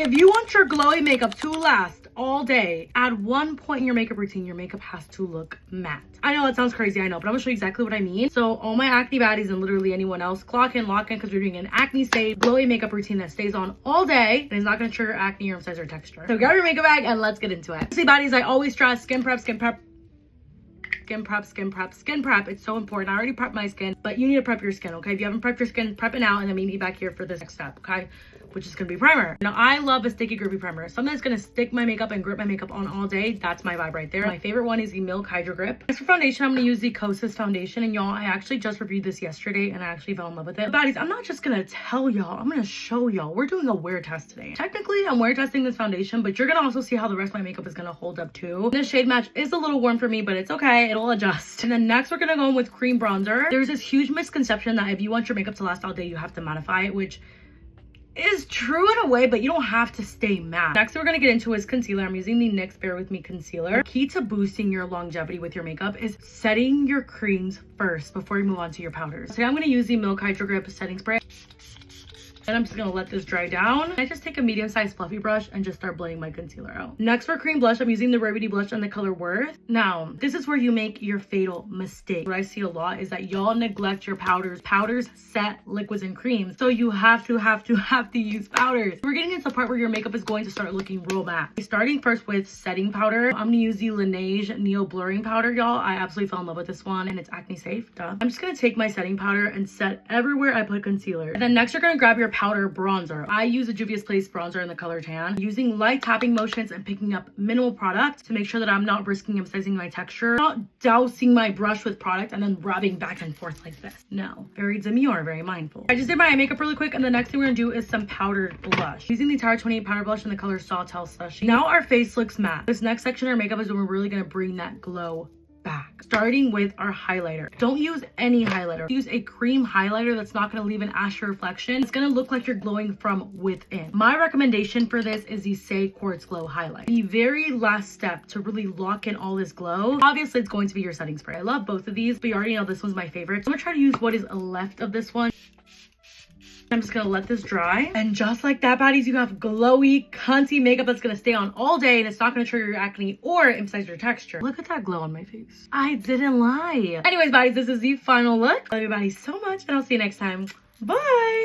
If you want your glowy makeup to last all day, at one point in your makeup routine, your makeup has to look matte. I know it sounds crazy, I know, but I'm gonna show you exactly what I mean. So all my acne baddies and literally anyone else, clock in, lock in, because we're doing an acne safe, glowy makeup routine that stays on all day and is not gonna trigger acne or emphasize or texture. So grab your makeup bag and let's get into it. See, baddies, I always stress skin prep, skin prep. Skin prep, skin prep, skin prep. It's so important. I already prepped my skin, but you need to prep your skin, okay? If you haven't prepped your skin, prep it now and then meet me back here for this next step, okay? Which is gonna be primer. Now, I love a sticky, grippy primer. Something that's gonna stick my makeup and grip my makeup on all day. That's my vibe right there. My favorite one is the Milk Hydro Grip. As for foundation, I'm gonna use the Kosas foundation. And y'all, I actually just reviewed this yesterday and I actually fell in love with it. But baddies, I'm not just gonna tell y'all, I'm gonna show y'all. We're doing a wear test today. Technically, I'm wear testing this foundation, but you're gonna also see how the rest of my makeup is gonna hold up too. This shade match is a little warm for me, but it's okay. It'll adjust. And then next, we're gonna go in with cream bronzer. There's this huge misconception that if you want your makeup to last all day, you have to mattify it, which is true in a way, but you don't have to stay matte. Next, we're gonna get into is concealer. I'm using the NYX Bear With Me concealer. Key to boosting your longevity with your makeup is setting your creams first before you move on to your powders. Today, I'm gonna use the Milk Hydro Grip setting spray. And I'm just gonna let this dry down. I just take a medium-sized fluffy brush and just start blending my concealer out. Next, for cream blush, I'm using the Rare Beauty blush in the color Worth. Now, this is where you make your fatal mistake. What I see a lot is that y'all neglect your powders. Powders set liquids and creams, so you have to use powders. We're getting into the part where your makeup is going to start looking real matte. Starting first with setting powder, I'm gonna use the Laneige Neo Blurring Powder, y'all. I absolutely fell in love with this one, and it's acne safe, duh. I'm just gonna take my setting powder and set everywhere I put concealer. And then next, you're gonna grab your powder bronzer. I use a Juvia's Place bronzer in the color tan, using light tapping motions and picking up minimal product to make sure that I'm not risking emphasizing my texture, not dousing my brush with product and then rubbing back and forth like this. No, very demure, very mindful. I just did my eye makeup really quick, and the next thing we're gonna do is some powdered blush. Using the Tower 28 powder blush in the color Sawtell Slushy. Now our face looks matte. This next section of our makeup is when we're really gonna bring that glow back, starting with our highlighter. Don't use any highlighter. Use a cream highlighter that's not going to leave an ashy reflection. It's going to look like you're glowing from within. My recommendation for this is the Say Quartz Glow highlight. The very last step to really lock in all this glow, obviously it's going to be your setting spray. I love both of these, but you already know this one's my favorite. So I'm gonna try to use what is left of this one. I'm just gonna let this dry, and just like that, baddies, you have glowy, cunty makeup that's gonna stay on all day, and it's not gonna trigger your acne or emphasize your texture. Look at that glow on my face. I didn't lie. Anyways, baddies, this is the final look. Love you, baddies, so much, and I'll see you next time. Bye.